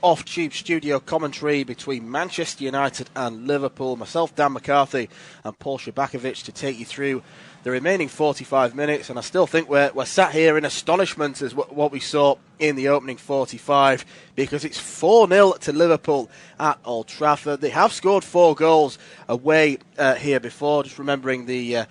Off-tube studio commentary between Manchester United and Liverpool. Myself, Dan McCarthy, and Paul Szczerbakowicz to take you through the remaining 45 minutes. And I still think we're sat here in astonishment as what we saw in the opening 45, because it's 4-0 to Liverpool at Old Trafford. They have scored 4 goals away here before. Just remembering the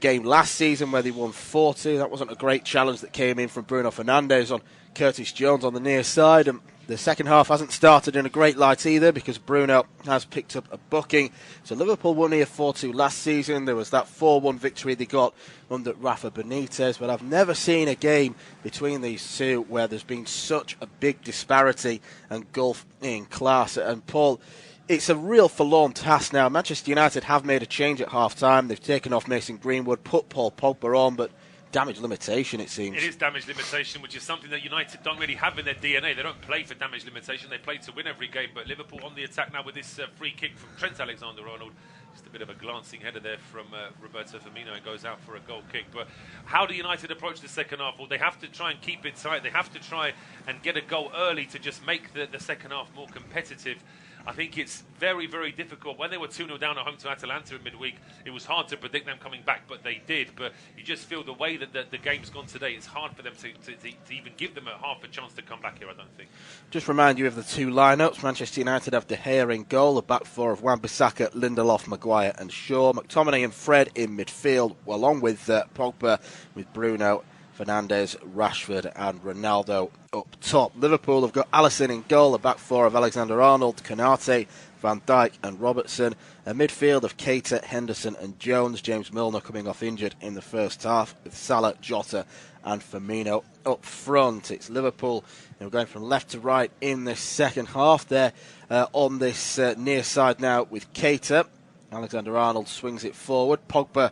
game last season where they won 4-2. That wasn't a great challenge that came in from Bruno Fernandes on Curtis Jones on the near side. And the second half hasn't started in a great light either, because Bruno has picked up a booking. So Liverpool won here 4-2 last season. There was that 4-1 victory they got under Rafa Benitez. But I've never seen a game between these two where there's been such a big disparity and gulf in class. And Paul, it's a real forlorn task now. Manchester United have made a change at half-time. They've taken off Mason Greenwood, put Paul Pogba on, but damage limitation, it seems. It is damage limitation, which is something that United don't really have in their DNA. They don't play for damage limitation. They play to win every game. But Liverpool on the attack now with this free kick from Trent Alexander-Arnold. Just a bit of a glancing header there from Roberto Firmino. It goes out for a goal kick. But how do United approach the second half? Well, they have to try and keep it tight. They have to try and get a goal early to just make the second half more competitive. I think it's very, very difficult. When they were 2-0 down at home to Atalanta in midweek, it was hard to predict them coming back, but they did. But you just feel the way that the game's gone today, it's hard for them to even give them half a chance to come back here, I don't think. Just remind you of the two lineups. Manchester United have De Gea in goal, the back four of Wan-Bissaka, Lindelof, Maguire and Shaw. McTominay and Fred in midfield, along with Pogba, with Bruno, Fernandes, Rashford and Ronaldo up top. Liverpool have got Alisson in goal, a back four of Alexander-Arnold, Konate, Van Dijk and Robertson. A midfield of Keita, Henderson and Jones. James Milner coming off injured in the first half, with Salah, Jota and Firmino up front. It's Liverpool going from left to right in this second half. They're on this near side now with Keita. Alexander-Arnold swings it forward. Pogba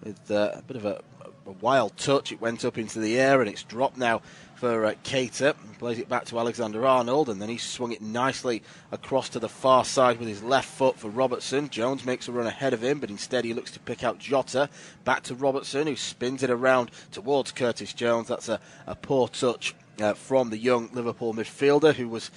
with a bit of a wild touch. It went up into the air and it's dropped now for Keita. Plays it back to Alexander-Arnold, and then he swung it nicely across to the far side with his left foot for Robertson. Jones makes a run ahead of him, but instead he looks to pick out Jota. Back to Robertson, who spins it around towards Curtis Jones. That's a poor touch from the young Liverpool midfielder, who was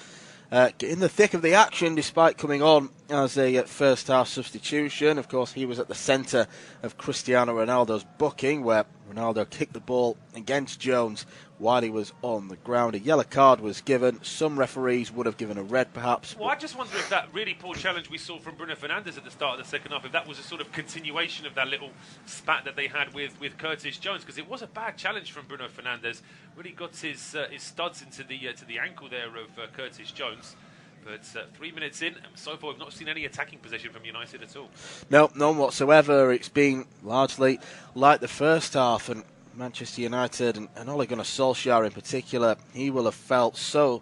in the thick of the action despite coming on as a first half substitution. Of course, he was at the centre of Cristiano Ronaldo's booking, where Ronaldo kicked the ball against Jones while he was on the ground. A yellow card was given. Some referees would have given a red, perhaps. Well, I just wonder if that really poor challenge we saw from Bruno Fernandes at the start of the second half, if that was a sort of continuation of that little spat that they had with Curtis Jones, because it was a bad challenge from Bruno Fernandes. Really got his studs into the ankle there of Curtis Jones. But 3 minutes in, so far we've not seen any attacking possession from United at all. No, none whatsoever. It's been largely like the first half, and Manchester United and Ole Gunnar Solskjaer in particular, he will have felt so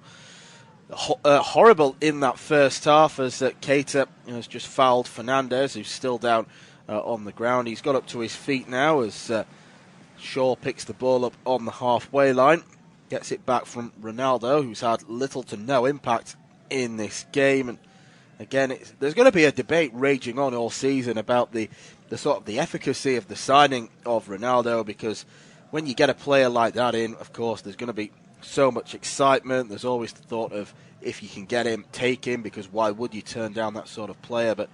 horrible in that first half as Keita has just fouled Fernandes, who's still down on the ground. He's got up to his feet now as Shaw picks the ball up on the halfway line, gets it back from Ronaldo, who's had little to no impact in this game. And again, there's going to be a debate raging on all season about the sort of the efficacy of the signing of Ronaldo, because when you get a player like that in, of course, there's going to be so much excitement. There's always the thought of, if you can get him, take him, because why would you turn down that sort of player? But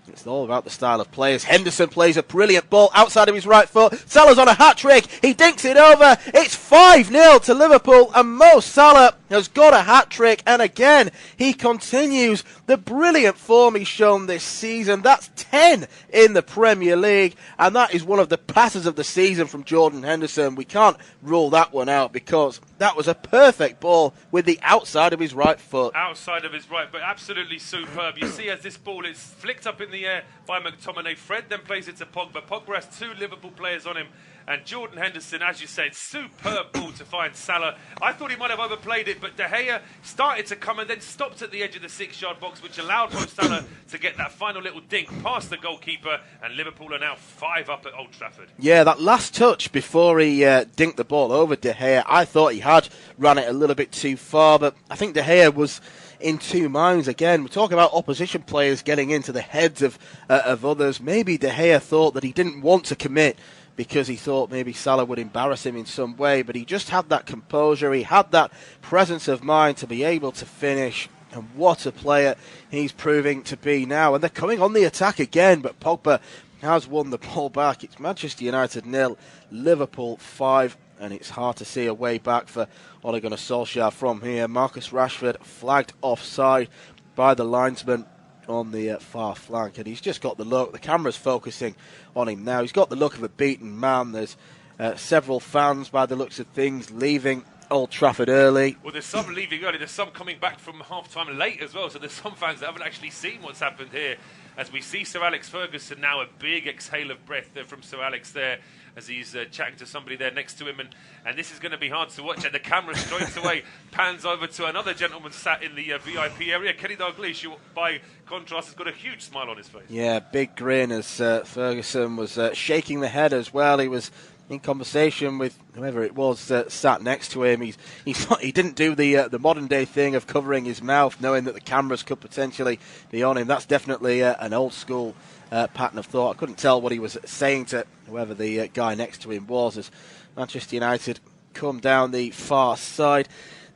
it's all about the style of players. Henderson plays a brilliant ball outside of his right foot. Salah's on a hat-trick. He dinks it over. It's 5-0 to Liverpool, and Mo Salah has got a hat-trick. And again, he continues the brilliant form he's shown this season. That's 10 in the Premier League, and that is one of the passes of the season from Jordan Henderson. We can't rule that one out, because that was a perfect ball with the outside of his right foot. Outside of his right, but absolutely superb. You see as this ball is flicked up in the air by McTominay, Fred then plays it to Pogba. Pogba has 2 Liverpool players on him, and Jordan Henderson, as you said, superb ball to find Salah. I thought he might have overplayed it, but De Gea started to come and then stopped at the edge of the 6-yard box, which allowed Mo Salah to get that final little dink past the goalkeeper, and Liverpool are now 5 up at Old Trafford. Yeah, that last touch before he dinked the ball over De Gea, I thought he had ran it a little bit too far, but I think De Gea was in two minds. Again, we're talking about opposition players getting into the heads of others. Maybe De Gea thought that he didn't want to commit because he thought maybe Salah would embarrass him in some way, but he just had that composure, he had that presence of mind to be able to finish. And what a player he's proving to be now. And they're coming on the attack again, but Pogba has won the ball back. It's Manchester United 0, Liverpool 5, and it's hard to see a way back for Ole Gunnar Solskjaer from here. Marcus Rashford flagged offside by the linesman on the far flank, and he's just got the look. The camera's focusing on him now. He's got the look of a beaten man. There's several fans, by the looks of things, leaving Old Trafford early. Well, there's some leaving early. There's some coming back from half-time late as well. So there's some fans that haven't actually seen what's happened here. As we see Sir Alex Ferguson now, a big exhale of breath from Sir Alex there, as he's chatting to somebody there next to him. And this is going to be hard to watch. And the camera straight away pans over to another gentleman sat in the VIP area. Kenny Dalglish, who, by contrast, has got a huge smile on his face. Yeah, big grin as Ferguson was shaking the head as well. He was in conversation with whoever it was that sat next to him. He didn't do the modern day thing of covering his mouth, knowing that the cameras could potentially be on him. That's definitely an old school pattern of thought. I couldn't tell what he was saying to whoever the guy next to him was, as Manchester United come down the far side.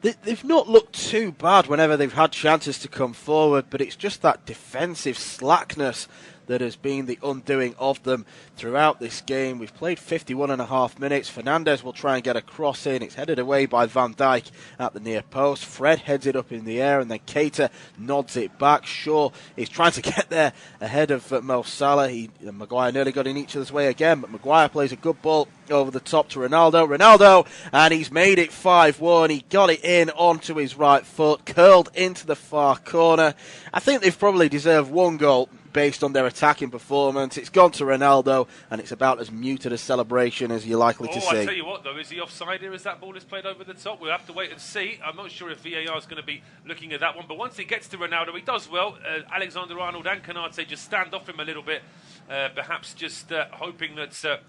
They've not looked too bad whenever they've had chances to come forward, but it's just that defensive slackness that has been the undoing of them throughout this game. We've played 51.5 minutes. Fernandes will try and get a cross in. It's headed away by Van Dijk at the near post. Fred heads it up in the air, and then Keita nods it back. Shaw is trying to get there ahead of Mo Salah. Maguire nearly got in each other's way again, but Maguire plays a good ball over the top to Ronaldo, and he's made it 5-1. He got it in onto his right foot, curled into the far corner. I think they've probably deserved one goal based on their attacking performance. It's gone to Ronaldo, and it's about as muted a celebration as you're likely to see. I tell you what, though, is he offside here as that ball is played over the top? We'll have to wait and see. I'm not sure if VAR is going to be looking at that one, but once he gets to Ronaldo, he does well. Alexander-Arnold and Konate just stand off him a little bit, perhaps just hoping that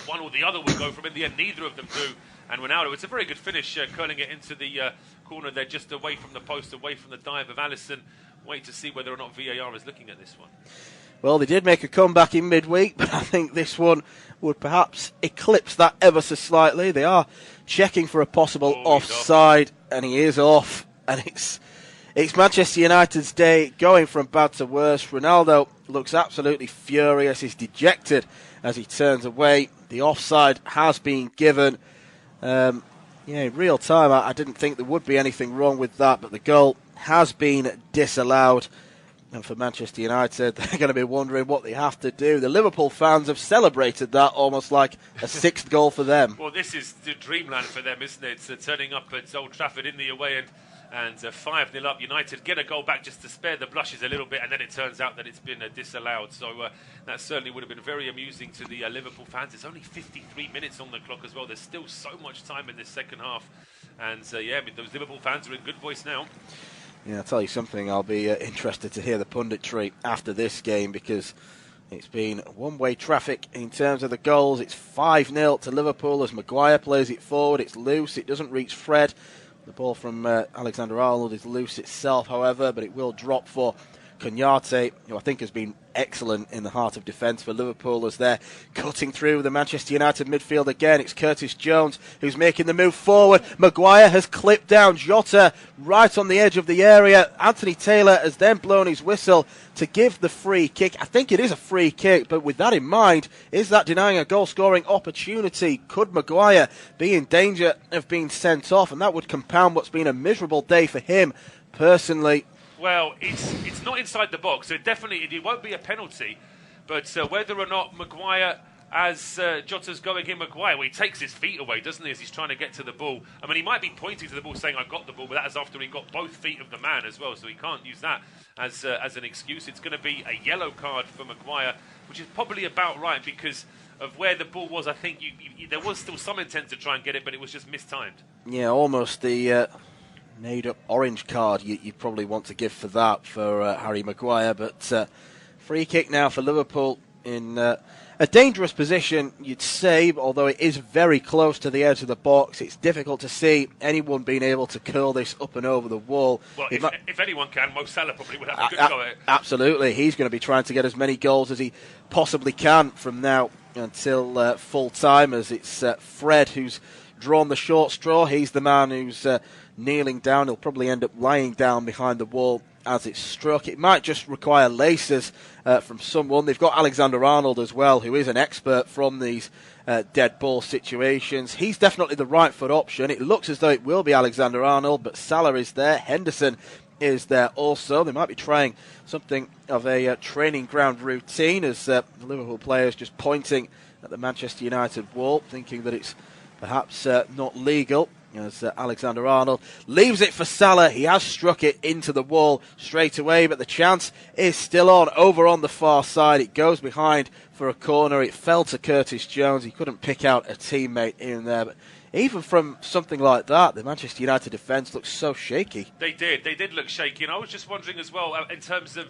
one or the other will go from. In the end, neither of them do. And Ronaldo, it's a very good finish, curling it into the corner there, just away from the post, away from the dive of Alisson. Wait to see whether or not VAR is looking at this one. Well, they did make a comeback in midweek, but I think this one would perhaps eclipse that ever so slightly. They are checking for a possible offside, and he is off. And it's Manchester United's day, going from bad to worse. Ronaldo looks absolutely furious. He's dejected as he turns away. The offside has been given. In real time, I didn't think there would be anything wrong with that, but the goal has been disallowed. And for Manchester United, they're going to be wondering what they have to do. The Liverpool fans have celebrated that almost like a sixth goal for them. Well, this is the dreamland for them, isn't it? It's turning up at Old Trafford in the away end, and 5-0 up. United get a goal back just to spare the blushes a little bit, and then it turns out that it's been disallowed. So that certainly would have been very amusing to the Liverpool fans. It's only 53 minutes on the clock as well. There's still so much time in this second half. And those Liverpool fans are in good voice now. Yeah, I'll tell you something, I'll be interested to hear the punditry after this game, because it's been one-way traffic in terms of the goals. It's 5-0 to Liverpool as Maguire plays it forward. It's loose, it doesn't reach Fred. The ball from Alexander-Arnold is loose itself, however, but it will drop for Konate, who I think has been excellent in the heart of defence for Liverpool as they're cutting through the Manchester United midfield again. It's Curtis Jones who's making the move forward. Maguire has clipped down Jota right on the edge of the area. Anthony Taylor has then blown his whistle to give the free kick. I think it is a free kick, but with that in mind, is that denying a goal-scoring opportunity? Could Maguire be in danger of being sent off? And that would compound what's been a miserable day for him personally. Well, it's not inside the box, so it won't be a penalty. But whether or not Maguire, as Jota's going in, he takes his feet away, doesn't he, as he's trying to get to the ball. I mean, he might be pointing to the ball saying, I got the ball, but that is after he got both feet of the man as well, so he can't use that as an excuse. It's going to be a yellow card for Maguire, which is probably about right because of where the ball was. I think there was still some intent to try and get it, but it was just mistimed. Yeah, almost the made-up orange card you probably want to give for that for Harry Maguire, but free kick now for Liverpool in a dangerous position, you'd say, although it is very close to the edge of the box. It's difficult to see anyone being able to curl this up and over the wall. Well, if anyone can, Mo Salah probably would have a good go at it. Absolutely, he's going to be trying to get as many goals as he possibly can from now until full time, as it's Fred who's drawn the short straw. He's the man who's kneeling down. He'll probably end up lying down behind the wall as it's struck. It might just require laces from someone. They've got Alexander-Arnold as well, who is an expert from these dead ball situations. He's definitely the right foot option. It looks as though it will be Alexander-Arnold, but Salah is there. Henderson is there also. They might be trying something of a training ground routine as the Liverpool players just pointing at the Manchester United wall, thinking that it's perhaps not legal. As Alexander-Arnold leaves it for Salah. He has struck it into the wall straight away, but the chance is still on. Over on the far side, it goes behind for a corner. It fell to Curtis Jones. He couldn't pick out a teammate in there, but even from something like that, the Manchester United defence looks so shaky. They did look shaky, and I was just wondering as well, in terms of,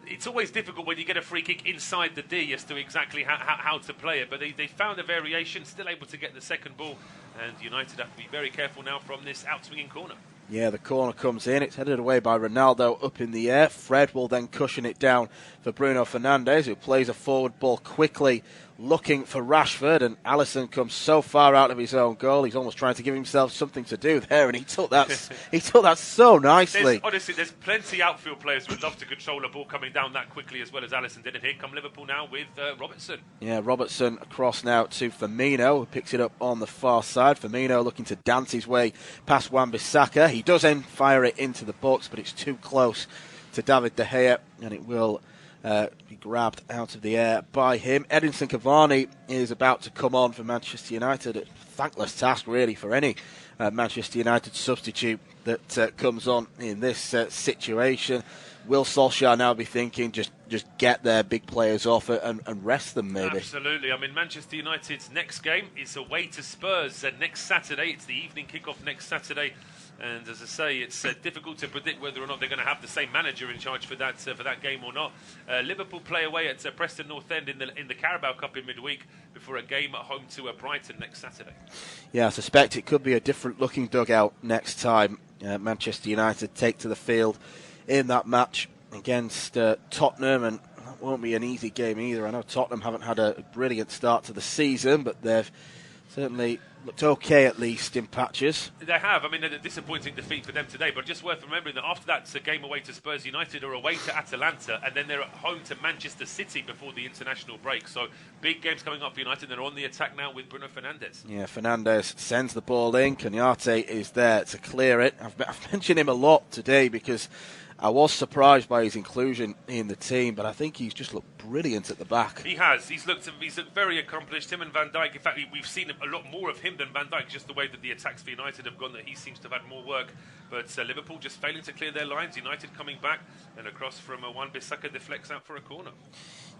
it's always difficult when you get a free kick inside the D as to exactly how to play it, but they found a variation, still able to get the second ball, and United have to be very careful now from this out-swinging corner. Yeah, the corner comes in. It's headed away by Ronaldo up in the air. Fred will then cushion it down for Bruno Fernandes, who plays a forward ball quickly, looking for Rashford, and Alisson comes so far out of his own goal. He's almost trying to give himself something to do there, and he took that so nicely. Honestly, there's plenty outfield players who would love to control a ball coming down that quickly as well as Alisson did. And here come Liverpool now with Robertson. Yeah, Robertson across now to Firmino, who picks it up on the far side. Firmino looking to dance his way past Wan-Bissaka. He does then fire it into the box, but it's too close to David De Gea, and it will be grabbed out of the air by him. Edinson Cavani is about to come on for Manchester United. A thankless task, really, for any Manchester United substitute that comes on in this situation. Will Solskjaer now be thinking, just get their big players off and rest them, maybe? Absolutely. I mean, Manchester United's next game is away to Spurs next Saturday. It's the evening kickoff next Saturday. And as I say, it's difficult to predict whether or not they're going to have the same manager in charge for that game or not. Liverpool play away at Preston North End in the Carabao Cup in midweek before a game at home to Brighton next Saturday. Yeah, I suspect it could be a different looking dugout next time Manchester United take to the field in that match against Tottenham, and that won't be an easy game either. I know Tottenham haven't had a brilliant start to the season, but they've certainly looked okay, at least, in patches. They have. I mean, a disappointing defeat for them today, but just worth remembering that after that game away to Spurs, United are away to Atalanta, and then they're at home to Manchester City before the international break. So big games coming up for United. They're on the attack now with Bruno Fernandes. Yeah, Fernandes sends the ball in. Konaté is there to clear it. I've mentioned him a lot today because I was surprised by his inclusion in the team, but I think he's just looked brilliant at the back. He has. He's looked very accomplished. Him and Van Dijk, in fact, we've seen a lot more of him than Van Dijk, just the way that the attacks for United have gone, that he seems to have had more work. But Liverpool just failing to clear their lines. United coming back, and across from Wan-Bissaka deflects out for a corner.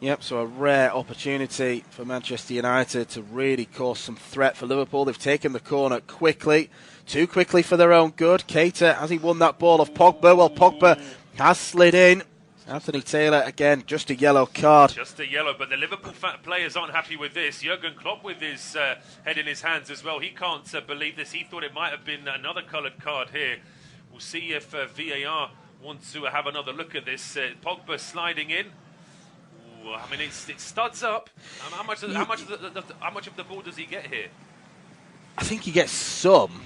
Yep, so a rare opportunity for Manchester United to really cause some threat for Liverpool. They've taken the corner quickly, too quickly for their own good. Keita, has he won that ball off Pogba? Well, Pogba has slid in. Anthony Taylor, again, just a yellow card. Just a yellow, but the Liverpool players aren't happy with this. Jurgen Klopp with his head in his hands as well. He can't believe this. He thought it might have been another coloured card here. We'll see if VAR wants to have another look at this. Pogba sliding in. Ooh, I mean, it studs up. How much of the ball does he get here? I think he gets some.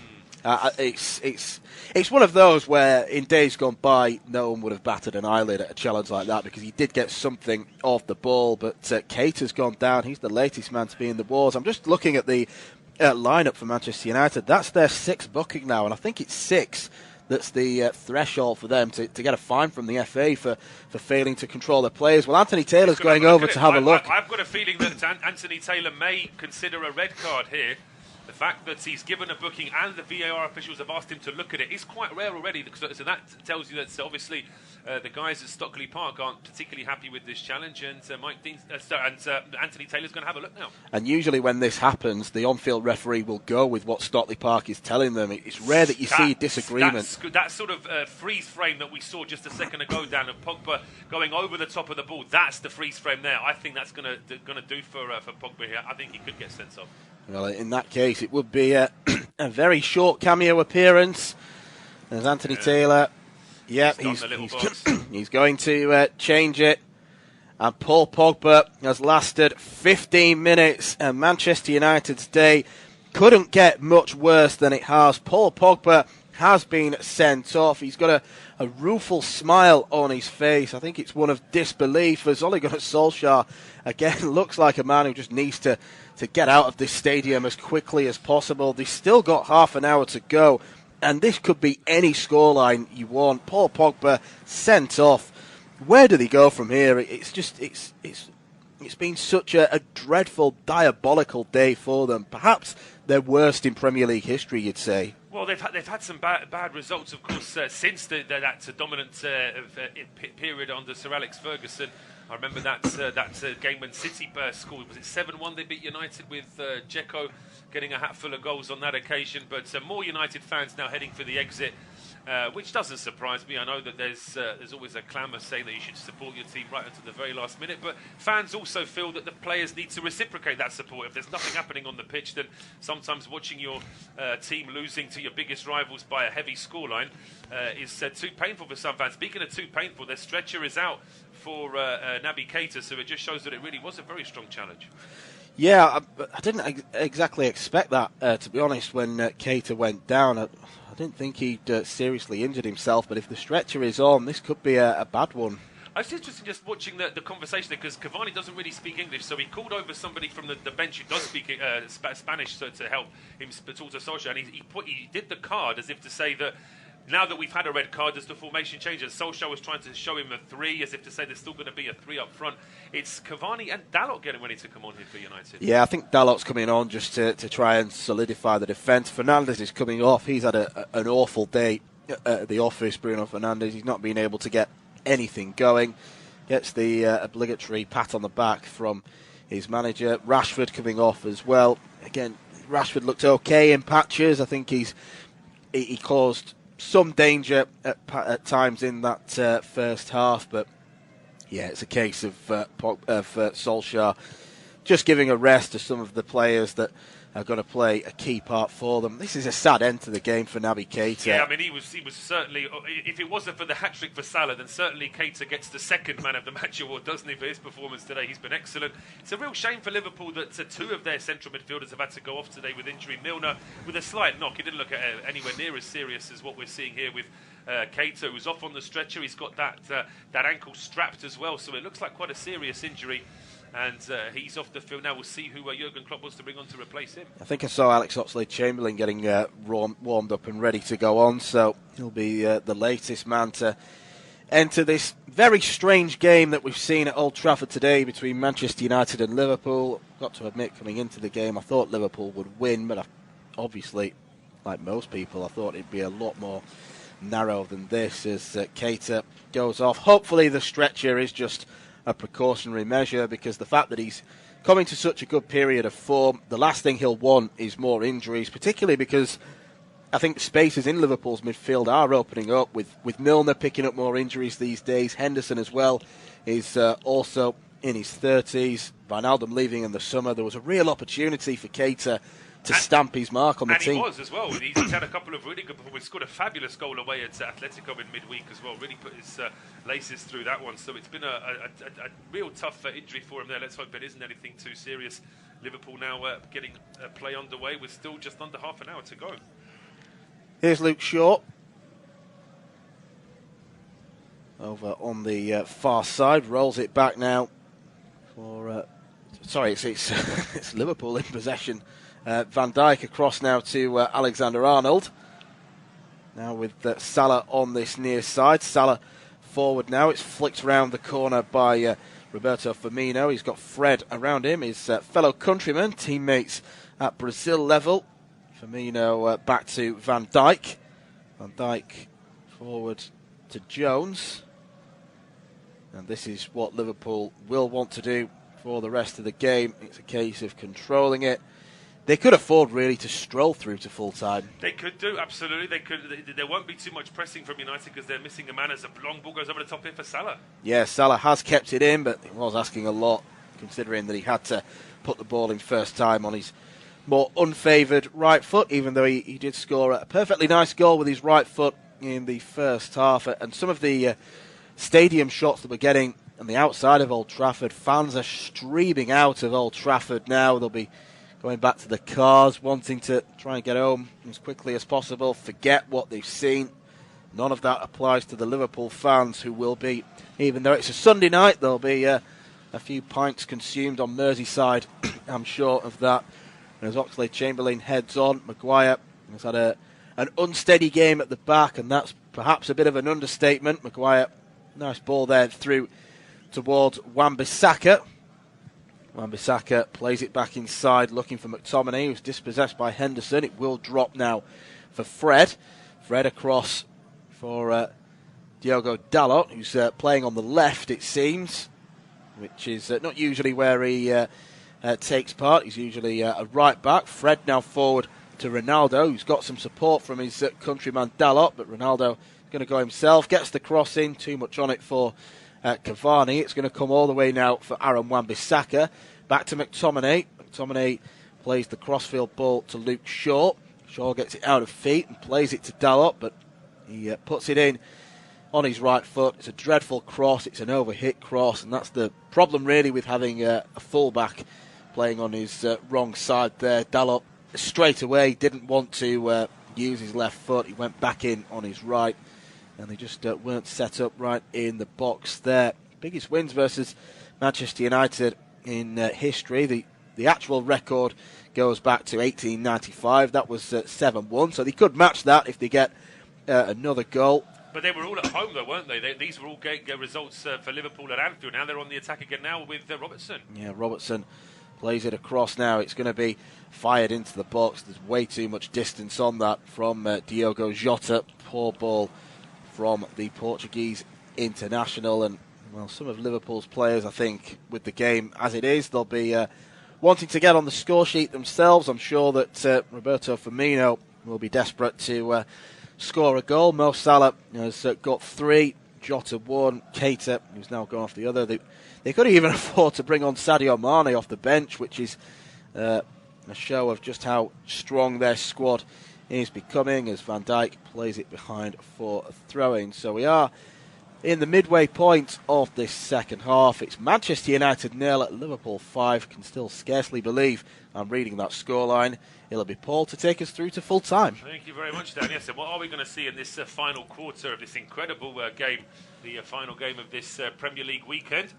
It's one of those where in days gone by no one would have batted an eyelid at a challenge like that because he did get something off the ball, but Keita's gone down. He's the latest man to be in the wars. I'm just looking at the lineup for Manchester United. That's their sixth booking now, and I think it's 6 that's the threshold for them to get a fine from the FA for failing to control their players. Well, Anthony Taylor's going over to have a look. I've got a feeling that Anthony Taylor may consider a red card here. The fact that he's given a booking and the VAR officials have asked him to look at it is quite rare already. So that tells you that obviously the guys at Stockley Park aren't particularly happy with this challenge, and Anthony Taylor's going to have a look now. And usually when this happens, the on-field referee will go with what Stockley Park is telling them. It's rare that you see disagreement. That sort of freeze frame that we saw just a second ago, Dan, of Pogba going over the top of the ball, that's the freeze frame there. I think that's going to do for Pogba here. I think he could get sent off. Well, in that case, it would be a very short cameo appearance. There's Anthony Taylor. Yep, he's going to change it. And Paul Pogba has lasted 15 minutes. And Manchester United's day couldn't get much worse than it has. Paul Pogba has been sent off. He's got a rueful smile on his face. I think it's one of disbelief, as Ole Gunnar Solskjaer, again, looks like a man who just needs to get out of this stadium as quickly as possible. They've still got half an hour to go, and this could be any scoreline you want. Paul Pogba sent off. Where do they go from here? It's been such a dreadful, diabolical day for them. Perhaps their worst in Premier League history, you'd say. Well, they've had some bad results, of course, since that dominant period under Sir Alex Ferguson. I remember that game when City scored, was it 7-1? They beat United with Dzeko getting a hatful of goals on that occasion. But more United fans now heading for the exit, which doesn't surprise me. I know that there's always a clamour saying that you should support your team right until the very last minute, but fans also feel that the players need to reciprocate that support. If there's nothing happening on the pitch, then sometimes watching your team losing to your biggest rivals by a heavy scoreline is too painful for some fans. Speaking of too painful, their stretcher is out for Naby Keita, so it just shows that it really was a very strong challenge. Yeah, I didn't exactly expect that, to be honest, when Keita went down. I didn't think he'd seriously injured himself, but if the stretcher is on, this could be a bad one. I was interested just watching the conversation there, because Cavani doesn't really speak English, so he called over somebody from the bench who does speak Spanish to help him talk to Solskjaer, and he did the card as if to say that now that we've had a red card, does the formation change? And Solskjaer was trying to show him a 3, as if to say there's still going to be a 3 up front. It's Cavani and Dalot getting ready to come on here for United. Yeah, I think Dalot's coming on just to try and solidify the defence. Fernandes is coming off. He's had an awful day at the office, Bruno Fernandes. He's not been able to get anything going. Gets the obligatory pat on the back from his manager. Rashford coming off as well. Again, Rashford looked okay in patches. I think he caused some danger at times in that first half, but yeah, it's a case of Solskjaer just giving a rest to some of the players that are going to play a key part for them. This is a sad end to the game for Naby Keita. Yeah, I mean, he was certainly, if it wasn't for the hat-trick for Salah, then certainly Keita gets the second man of the match award, doesn't he, for his performance today? He's been excellent. It's a real shame for Liverpool that 2 of their central midfielders have had to go off today with injury. Milner with a slight knock. He didn't look anywhere near as serious as what we're seeing here with Keita, who's off on the stretcher. He's got that ankle strapped as well, so it looks like quite a serious injury. And he's off the field now. We'll see who Jurgen Klopp wants to bring on to replace him. I think I saw Alex Oxlade-Chamberlain getting warmed up and ready to go on, so he'll be the latest man to enter this very strange game that we've seen at Old Trafford today between Manchester United and Liverpool. Got to admit, coming into the game, I thought Liverpool would win, but obviously, like most people, I thought it'd be a lot more narrow than this as Keita goes off. Hopefully the stretcher is just a precautionary measure, because the fact that he's coming to such a good period of form, the last thing he'll want is more injuries, particularly because I think the spaces in Liverpool's midfield are opening up with Milner picking up more injuries these days. Henderson as well is also in his 30s. Wijnaldum leaving in the summer. There was a real opportunity for Keita to stamp his mark on the team. And he was as well. He's had a couple of really good performances. He scored a fabulous goal away at Atletico in midweek as well. Really put his laces through that one. So it's been a real tough injury for him there. Let's hope it isn't anything too serious. Liverpool now getting play underway with still just under half an hour to go. Here's Luke Shaw. Over on the far side. Rolls it back now for... it's Liverpool in possession. Van Dijk across now to Alexander-Arnold. Now with Salah on this near side. Salah forward now. It's flicked round the corner by Roberto Firmino. He's got Fred around him, his fellow countrymen, teammates at Brazil level. Firmino back to Van Dijk. Van Dijk forward to Jones. And this is what Liverpool will want to do for the rest of the game. It's a case of controlling it. They could afford really to stroll through to full time. They could do, absolutely. They could. There won't be too much pressing from United because they're missing a man as a long ball goes over the top here for Salah. Yeah, Salah has kept it in, but he was asking a lot, considering that he had to put the ball in first time on his more unfavoured right foot, even though he did score a perfectly nice goal with his right foot in the first half. And some of the stadium shots that we're getting on the outside of Old Trafford, fans are streaming out of Old Trafford now. There'll be going back to the cars, wanting to try and get home as quickly as possible, forget what they've seen. None of that applies to the Liverpool fans, who will be, even though it's a Sunday night, there'll be a few pints consumed on Merseyside. I'm sure of that. And as Oxlade-Chamberlain heads on, Maguire has had an unsteady game at the back, and that's perhaps a bit of an understatement. Maguire, nice ball there through towards Wan-Bissaka. Wan-Bissaka plays it back inside, looking for McTominay, who's dispossessed by Henderson. It will drop now for Fred. Fred across for Diogo Dalot, who's playing on the left, it seems, which is not usually where he takes part. He's usually a right back. Fred now forward to Ronaldo, who's got some support from his countryman Dalot, but Ronaldo is going to go himself, gets the cross in, too much on it for Cavani. It's going to come all the way now for Aaron Wan-Bissaka. Back to McTominay. McTominay plays the crossfield ball to Luke Shaw. Shaw gets it out of feet and plays it to Dalot, but he puts it in on his right foot. It's a dreadful cross. It's an overhit cross, and that's the problem really with having a fullback playing on his wrong side there. Dalot straight away didn't want to use his left foot. He went back in on his right, and they just weren't set up right in the box there. Biggest wins versus Manchester United in history. The actual record goes back to 1895. That was 7-1, so they could match that if they get another goal. But they were all at home, though, weren't they? These were all results for Liverpool at Anfield. Now they're on the attack again now with Robertson. Yeah, Robertson plays it across now. It's going to be fired into the box. There's way too much distance on that from Diogo Jota. Poor ball from the Portuguese international. And, well, some of Liverpool's players, I think, with the game as it is, they'll be wanting to get on the score sheet themselves. I'm sure that Roberto Firmino will be desperate to score a goal. Mo Salah has got 3, Jota 1, Keita, who's now gone off the other. They could even afford to bring on Sadio Mane off the bench, which is a show of just how strong their squad is becoming, as Van Dijk plays it behind for a throw-in. So we are in the midway point of this second half. It's Manchester United 0 at Liverpool 5. Can still scarcely believe I'm reading that scoreline. It'll be Paul to take us through to full time. Thank you very much, Dan. Yes, and what are we going to see in this final quarter of this incredible game, the final game of this Premier League weekend?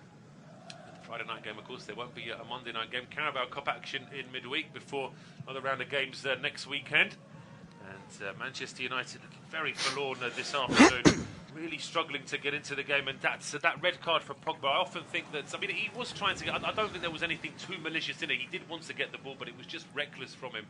Friday night game, of course. There won't be a Monday night game. Carabao Cup action in midweek before another round of games next weekend. And Manchester United looking very forlorn this afternoon, really struggling to get into the game. And that's that red card for Pogba. I often think that, I mean, he was trying to get, I don't think there was anything too malicious in it. He did want to get the ball, but it was just reckless from him.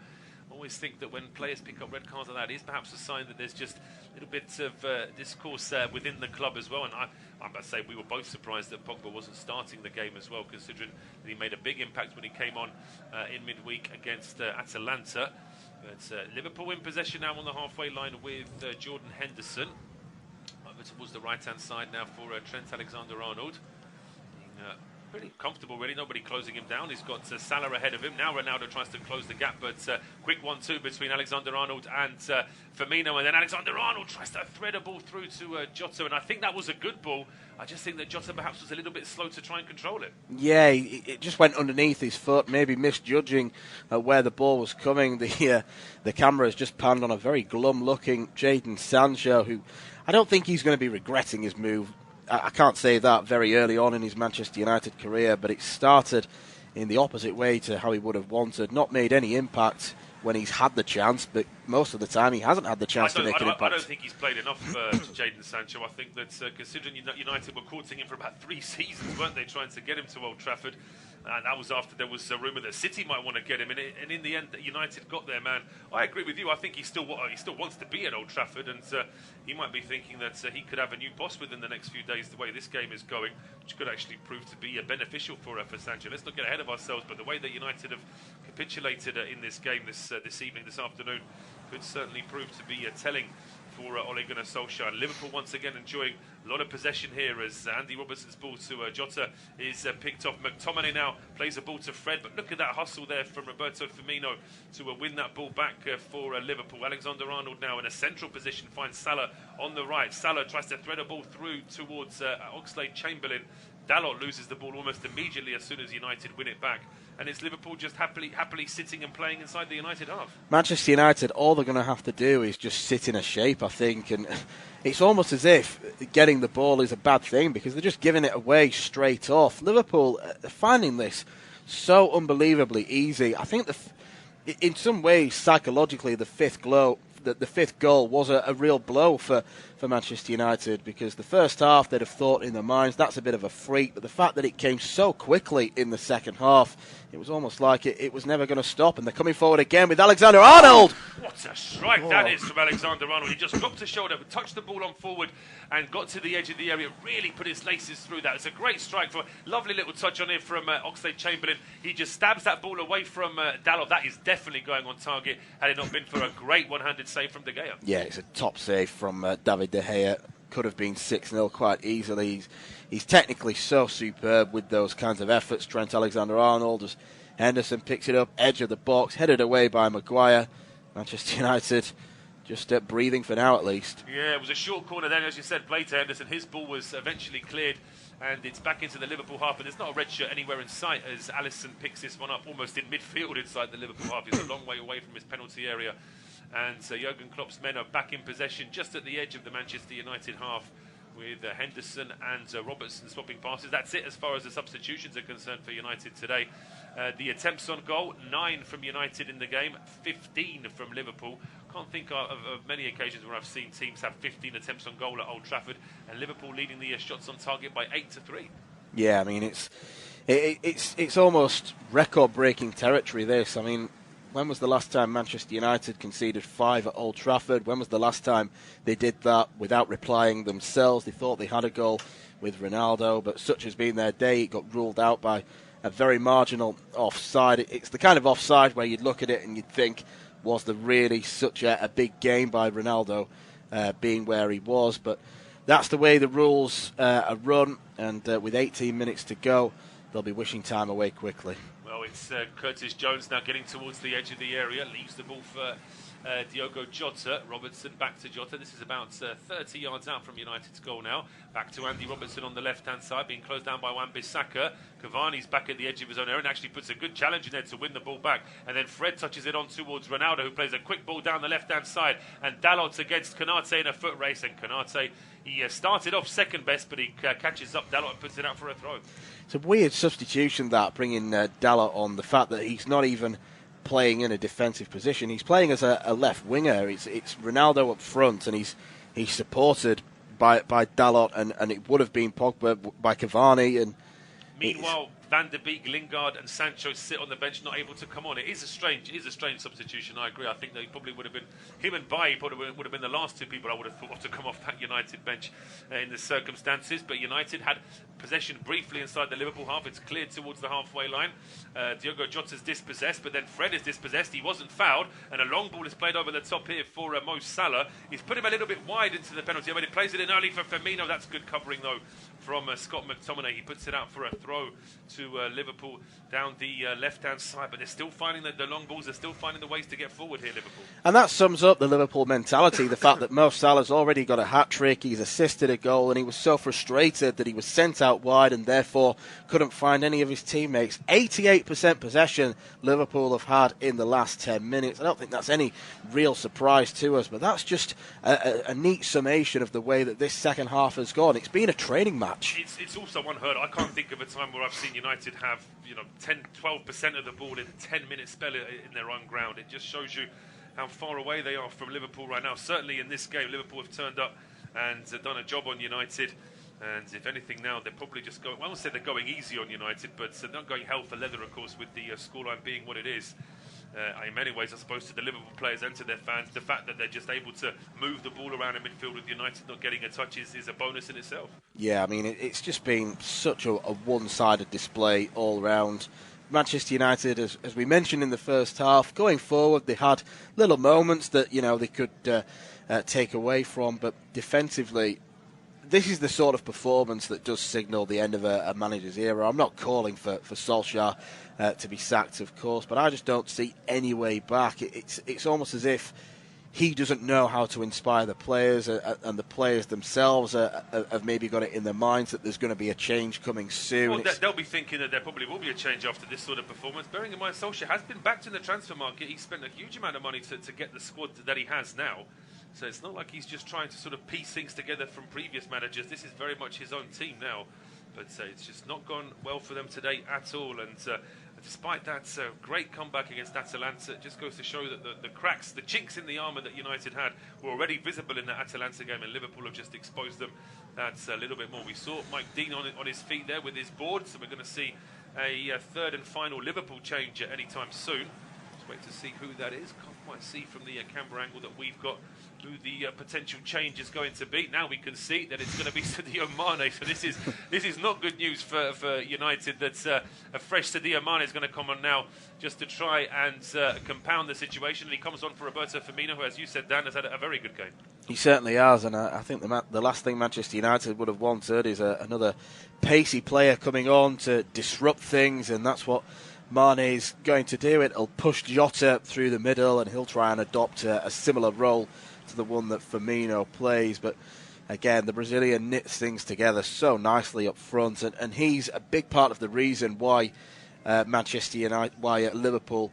I always think that when players pick up red cards like that, it is perhaps a sign that there's just little bits of discourse within the club as well. And I must say, we were both surprised that Pogba wasn't starting the game as well, considering that he made a big impact when he came on in midweek against Atalanta. But Liverpool in possession now on the halfway line with Jordan Henderson. Over towards the right-hand side now for Trent Alexander-Arnold. Pretty comfortable, really. Nobody closing him down. He's got Salah ahead of him. Now Ronaldo tries to close the gap, but quick 1-2 between Alexander-Arnold and Firmino. And then Alexander-Arnold tries to thread a ball through to Jota. And I think that was a good ball. I just think that Jota perhaps was a little bit slow to try and control it. Yeah, it just went underneath his foot, maybe misjudging where the ball was coming. The camera has just panned on a very glum-looking Jadon Sancho, who I don't think he's going to be regretting his move. I can't say that very early on in his Manchester United career, but it started in the opposite way to how he would have wanted. Not made any impact when he's had the chance, but most of the time he hasn't had the chance to make an impact. I don't think he's played enough for Jadon Sancho. I think that considering United were courting him for about 3 seasons, weren't they, trying to get him to Old Trafford? And that was after there was a rumour that City might want to get him. And in the end, United got their man. I agree with you. I think he still wants to be at Old Trafford. And he might be thinking that he could have a new boss within the next few days, the way this game is going, which could actually prove to be beneficial for Sancho. Let's not get ahead of ourselves. But the way that United have capitulated in this game this evening, this afternoon, could certainly prove to be telling for Ole Gunnar Solskjaer. Liverpool once again enjoying a lot of possession here as Andy Robertson's ball to Jota is picked off. McTominay now plays a ball to Fred, but look at that hustle there from Roberto Firmino to win that ball back for Liverpool. Alexander-Arnold now in a central position finds Salah on the right. Salah tries to thread a ball through towards Oxlade-Chamberlain. Dalot loses the ball almost immediately as soon as United win it back. and it's Liverpool just happily sitting and playing inside the United half. Manchester United, all they're going to have to do is just sit in a shape, I think, and it's almost as if getting the ball is a bad thing because they're just giving it away straight off. Liverpool are finding this so unbelievably easy. I think in some ways, psychologically, the fifth goal was a real blow for Manchester United because the first half they'd have thought in their minds that's a bit of a freak, but the fact that it came so quickly in the second half, it was almost like it was never going to stop, and they're coming forward again with Alexander-Arnold. What a strike that is from Alexander-Arnold. He just dropped his shoulder, touched the ball on forward and got to the edge of the area, really put his laces through that. It's a great strike, for a lovely little touch on it from Oxlade-Chamberlain. He just stabs that ball away from Dalot. That is definitely going on target had it not been for a great one-handed save from De Gea. Yeah, it's a top save from David De Gea. Could have been 6-0 quite easily. He's technically so superb with those kinds of efforts. Trent Alexander-Arnold, as Henderson picks it up, edge of the box, headed away by Maguire. Manchester United just breathing for now at least. Yeah, it was a short corner then, as you said, played to Henderson. His ball was eventually cleared, and it's back into the Liverpool half, and there's not a red shirt anywhere in sight as Alisson picks this one up almost in midfield inside the Liverpool half. He's a long way away from his penalty area, and Jurgen Klopp's men are back in possession just at the edge of the Manchester United half with Henderson and Robertson swapping passes. That's it as far as the substitutions are concerned for United today. The attempts on goal, 9 from United in the game, 15 from Liverpool. Can't think of many occasions where I've seen teams have 15 attempts on goal at Old Trafford, and Liverpool leading the shots on target by 8-3. Yeah, I mean it's almost record-breaking territory. This, I mean, when was the last time Manchester United conceded 5 at Old Trafford? When was the last time they did that without replying themselves? They thought they had a goal with Ronaldo, but such has been their day. It got ruled out by a very marginal offside. It's the kind of offside where you'd look at it and you'd think, was there really such a big game by Ronaldo being where he was? But that's the way the rules are run, and with 18 minutes to go, they'll be wishing time away quickly. Well, it's Curtis Jones now getting towards the edge of the area, leaves the ball for Diogo Jota. Robertson back to Jota. This is about 30 yards out from United's goal now. Back to Andy Robertson on the left-hand side, being closed down by Wan-Bissaka. Cavani's back at the edge of his own area and actually puts a good challenge in there to win the ball back. And then Fred touches it on towards Ronaldo, who plays a quick ball down the left-hand side. And Dalot against Konate in a foot race. And Konate, he started off second best, but he catches up Dalot and puts it out for a throw. It's a weird substitution, that, bringing Dalot on. The fact that he's not even playing in a defensive position. He's playing as a left winger. It's Ronaldo up front, and he's supported by Dalot, and it would have been Pogba by Cavani. And meanwhile, Van der Beek, Lingard and Sancho sit on the bench, not able to come on. It is a strange substitution, I agree. I think they probably would have been, him and Bailly probably would have been the last two people I would have thought to come off that United bench in the circumstances. But United had possession briefly inside the Liverpool half. It's cleared towards the halfway line. Diogo Jota's dispossessed, but then Fred is dispossessed. He wasn't fouled, and a long ball is played over the top here for Mo Salah. He's put him a little bit wide into the penalty, but he plays it in early for Firmino. That's good covering, though, from Scott McTominay. He puts it out for a throw to Liverpool down the left-hand side, but they're still finding the long balls. They're still finding the ways to get forward here, Liverpool. And that sums up the Liverpool mentality, the fact that Mo Salah's already got a hat-trick, he's assisted a goal, and he was so frustrated that he was sent out wide and therefore couldn't find any of his teammates. 88% possession Liverpool have had in the last 10 minutes. I don't think that's any real surprise to us, but that's just a neat summation of the way that this second half has gone. It's been a training match. It's also unheard. I can't think of a time where I've seen United have 10-12% of the ball in a 10-minute spell in their own ground. It just shows you how far away they are from Liverpool right now. Certainly in this game, Liverpool have turned up and done a job on United. And if anything now, they're probably just going, well, I won't say they're going easy on United, but they're not going hell for leather, of course, with the scoreline being what it is. In many ways, I suppose, to the Liverpool players and to their fans, the fact that they're just able to move the ball around in midfield with United not getting a touch is a bonus in itself. Yeah, I mean, it's just been such a one-sided display all round. Manchester United, as we mentioned in the first half, going forward, they had little moments that, they could take away from, but defensively, this is the sort of performance that does signal the end of a manager's era. I'm not calling for Solskjaer to be sacked, of course, but I just don't see any way back. It's almost as if he doesn't know how to inspire the players, and the players themselves have maybe got it in their minds that there's going to be a change coming soon. Well, they'll be thinking that there probably will be a change after this sort of performance. Bearing in mind, Solskjaer has been backed in the transfer market. He spent a huge amount of money to get the squad that he has now. So it's not like he's just trying to sort of piece things together from previous managers. This is very much his own team now. But it's just not gone well for them today at all. And despite that great comeback against Atalanta, it just goes to show that the cracks, the chinks in the armour that United had were already visible in that Atalanta game, and Liverpool have just exposed them. That's a little bit more. We saw Mike Dean on his feet there with his board, so we're going to see a third and final Liverpool change at any time soon. Just wait to see who that is. Can't quite see from the camera angle that we've got who the potential change is going to be. Now we can see that it's going to be Sadio Mane. So this is not good news for United. That a fresh Sadio Mane is going to come on now just to try and compound the situation. And he comes on for Roberto Firmino, who, as you said, Dan, has had a very good game. He certainly has, and I think the last thing Manchester United would have wanted is another pacey player coming on to disrupt things, and that's what Mane's going to do. It'll push Jota through the middle, and he'll try and adopt a similar role to the one that Firmino plays. But again, the Brazilian knits things together so nicely up front, and he's a big part of the reason why Manchester United, why Liverpool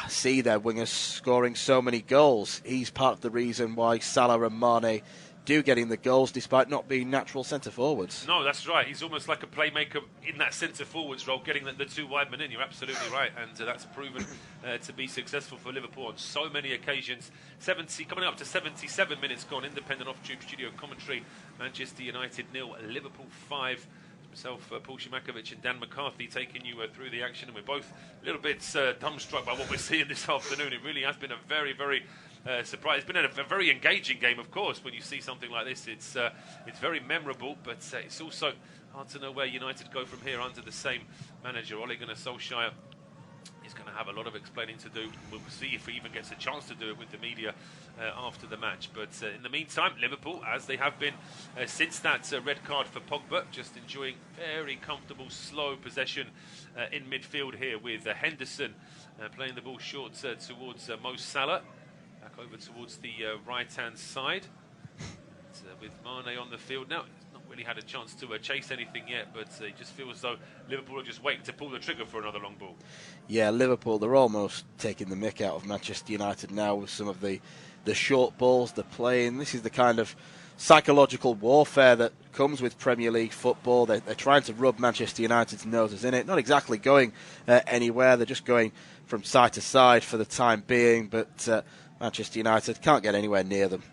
see their wingers scoring so many goals. He's part of the reason why Salah and Mane do getting the goals despite not being natural centre forwards. No, that's right. He's almost like a playmaker in that centre forwards role, getting the two wide men in. You're absolutely right, and that's proven to be successful for Liverpool on so many occasions. Coming up to 77 minutes gone. Independent off-tube studio commentary. Manchester United 0, Liverpool 5. Myself, Paul Szczerbakowicz, and Dan McCarthy taking you through the action, and we're both a little bit dumbstruck by what we're seeing this afternoon. It really has been a very, very surprise. It's been a very engaging game, of course. When you see something like this, it's very memorable, but it's also hard to know where United go from here under the same manager. Ole Gunnar Solskjaer is going to have a lot of explaining to do. We'll see if he even gets a chance to do it with the media after the match. But in the meantime, Liverpool, as they have been since that red card for Pogba, just enjoying very comfortable, slow possession in midfield here with Henderson playing the ball short towards Mo Salah. Back over towards the right-hand side. With Mane on the field now. He's not really had a chance to chase anything yet, but it just feels as though Liverpool are just waiting to pull the trigger for another long ball. Yeah, Liverpool, they're almost taking the mick out of Manchester United now with some of the short balls they're playing. This is the kind of psychological warfare that comes with Premier League football. They're trying to rub Manchester United's noses in it. Not exactly going anywhere. They're just going from side to side for the time being, but Manchester United can't get anywhere near them.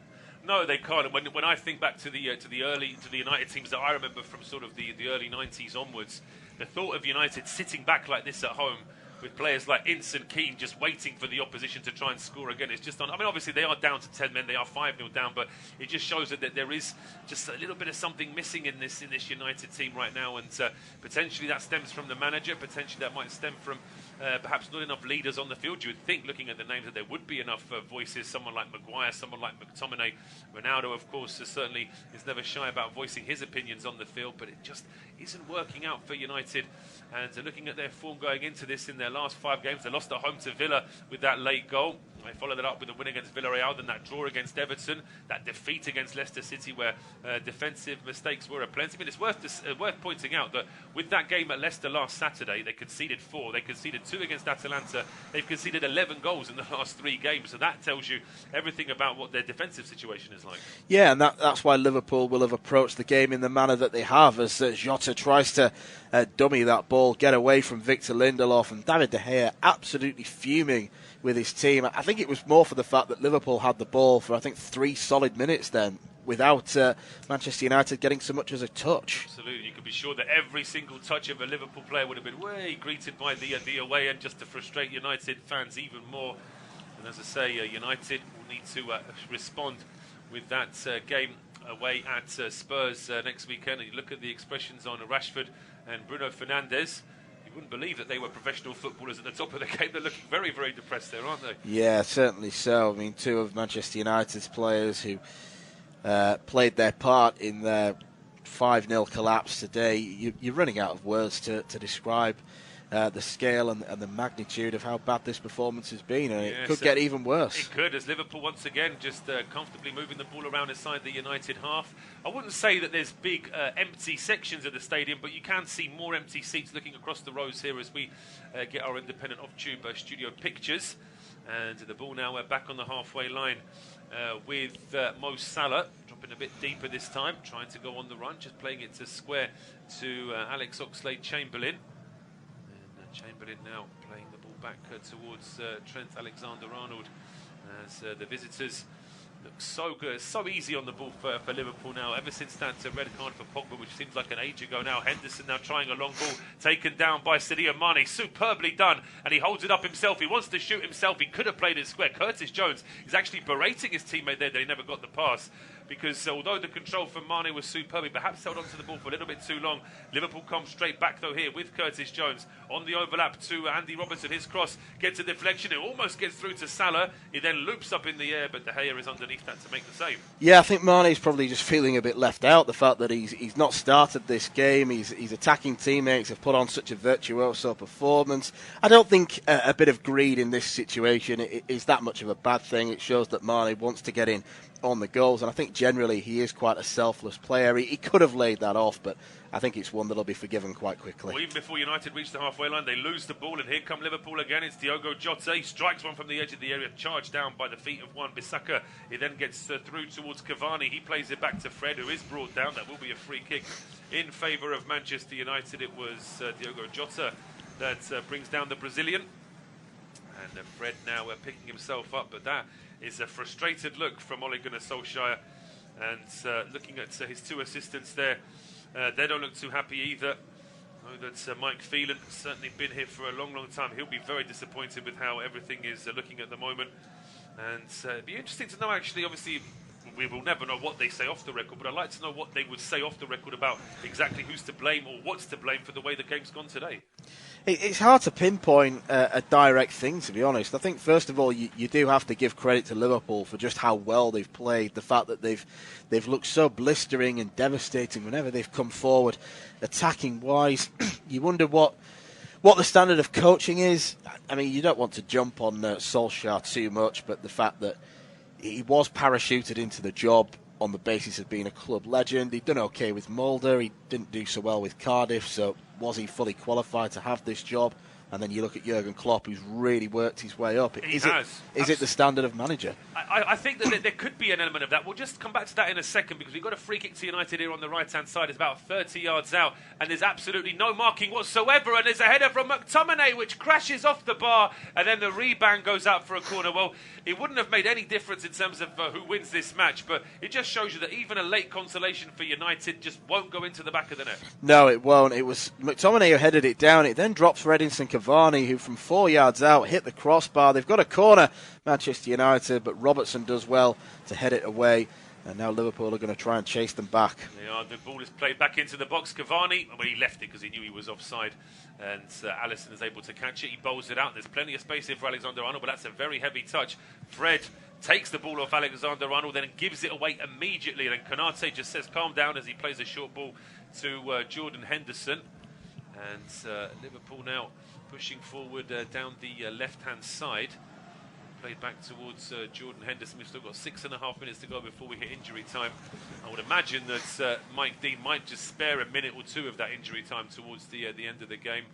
No, they can't. And when I think back to the United teams that I remember from sort of the early 90s onwards, the thought of United sitting back like this at home with players like Ince and Keane just waiting for the opposition to try and score again, it's just I mean, obviously they are down to 10 men, they are 5-0 down, but it just shows that there is just a little bit of something missing in this United team right now, and potentially that stems from the manager, potentially that might stem from perhaps not enough leaders on the field. You would think, looking at the names, that there would be enough voices, someone like Maguire, someone like McTominay. Ronaldo, of course, certainly is never shy about voicing his opinions on the field, but it just isn't working out for United. And looking at their form going into this, in their last 5 games, they lost at home to Villa with that late goal. They followed it up with a win against Villarreal, then that draw against Everton, that defeat against Leicester City where defensive mistakes were aplenty. I mean, it's worth pointing out that with that game at Leicester last Saturday, they conceded 4. They conceded 2 against Atalanta. They've conceded 11 goals in the last 3 games. So that tells you everything about what their defensive situation is like. Yeah, and that's why Liverpool will have approached the game in the manner that they have, as Jota tries to dummy that ball, get away from Victor Lindelof, and David De Gea absolutely fuming with his team. I think it was more for the fact that Liverpool had the ball for, I think, 3 solid minutes then, without Manchester United getting so much as a touch. Absolutely. You could be sure that every single touch of a Liverpool player would have been way greeted by the away end, just to frustrate United fans even more. And as I say, United will need to respond with that game away at Spurs next weekend. And you look at the expressions on Rashford and Bruno Fernandes, you wouldn't believe that they were professional footballers at the top of the game. They're looking very, very depressed there, aren't they? Yeah, certainly so. I mean, 2 of Manchester United's players who played their part in their 5-0 collapse today. You're running out of words to describe the scale and the magnitude of how bad this performance has been, and Yes, it could get even worse. It could, as Liverpool once again just comfortably moving the ball around inside the United half. I wouldn't say that there's big empty sections of the stadium, but you can see more empty seats looking across the rows here as we get our independent off-tube studio pictures. And the ball now back on the halfway line with Mo Salah, dropping a bit deeper this time, trying to go on the run, just playing it to square to Alex Oxlade-Chamberlain. And Chamberlain now playing the ball back towards Trent Alexander-Arnold as the visitors look so good, so easy on the ball for Liverpool now, ever since that red card for Pogba, which seems like an age ago now. Henderson now trying a long ball, taken down by Sadio Mane, superbly done, and he holds it up himself. He wants to shoot himself. He could have played it square. Curtis Jones is actually berating his teammate there that he never got the pass, because although the control from Mane was superb, he perhaps held onto the ball for a little bit too long. Liverpool come straight back though here with Curtis Jones on the overlap to Andy Robertson. His cross gets a deflection. It almost gets through to Salah. He then loops up in the air, but De Gea is underneath that to make the save. Yeah, I think Mane's probably just feeling a bit left out. The fact that he's not started this game, his attacking teammates have put on such a virtuoso performance. I don't think a bit of greed in this situation is that much of a bad thing. It shows that Mane wants to get in on the goals, and I think generally he is quite a selfless player. He could have laid that off, but I think it's one that'll be forgiven quite quickly. Well, even before United reach the halfway line, they lose the ball, and here come Liverpool again. It's Diogo Jota. He strikes one from the edge of the area, charged down by the feet of Wan-Bissaka. He then gets through towards Cavani. He plays it back to Fred, who is brought down. That will be a free kick in favour of Manchester United. It was Diogo Jota that brings down the Brazilian. And Fred now picking himself up, but that is a frustrated look from Ole Gunnar Solskjaer. And looking at his two assistants there, they don't look too happy either. I know that Mike Phelan has certainly been here for a long, long time. He'll be very disappointed with how everything is looking at the moment. And it'd be interesting to know, actually, obviously, we will never know what they say off the record, but I'd like to know what they would say off the record about exactly who's to blame or what's to blame for the way the game's gone today. It's hard to pinpoint a direct thing, to be honest. I think, first of all, you do have to give credit to Liverpool for just how well they've played. The fact that they've looked so blistering and devastating whenever they've come forward, attacking-wise. You wonder what the standard of coaching is. I mean, you don't want to jump on Solskjaer too much, but the fact that he was parachuted into the job on the basis of being a club legend. He'd done okay with Mulder. He didn't do so well with Cardiff, so was he fully qualified to have this job? And then you look at Jurgen Klopp, who's really worked his way up. Is it the standard of manager? I think that there could be an element of that. We'll just come back to that in a second, because we've got a free kick to United here on the right-hand side. It's about 30 yards out, and there's absolutely no marking whatsoever. And there's a header from McTominay, which crashes off the bar, and then the rebound goes out for a corner. Well, it wouldn't have made any difference in terms of who wins this match, but it just shows you that even a late consolation for United just won't go into the back of the net. No, it won't. It was McTominay who headed it down. It then drops for Edinson Cavani, who from 4 yards out hit the crossbar. They've got a corner, Manchester United, but Robertson does well to head it away. And now Liverpool are going to try and chase them back. They are. The ball is played back into the box. Cavani, well, he left it because he knew he was offside. And Alisson is able to catch it. He bowls it out. There's plenty of space here for Alexander-Arnold, but that's a very heavy touch. Fred takes the ball off Alexander-Arnold, then gives it away immediately. And Konate just says, calm down, as he plays a short ball to Jordan Henderson. And Liverpool now pushing forward down the left-hand side. Played back towards Jordan Henderson. We've still got 6.5 minutes to go before we hit injury time. I would imagine that Mike Dean might just spare a minute or two of that injury time towards the end of the game.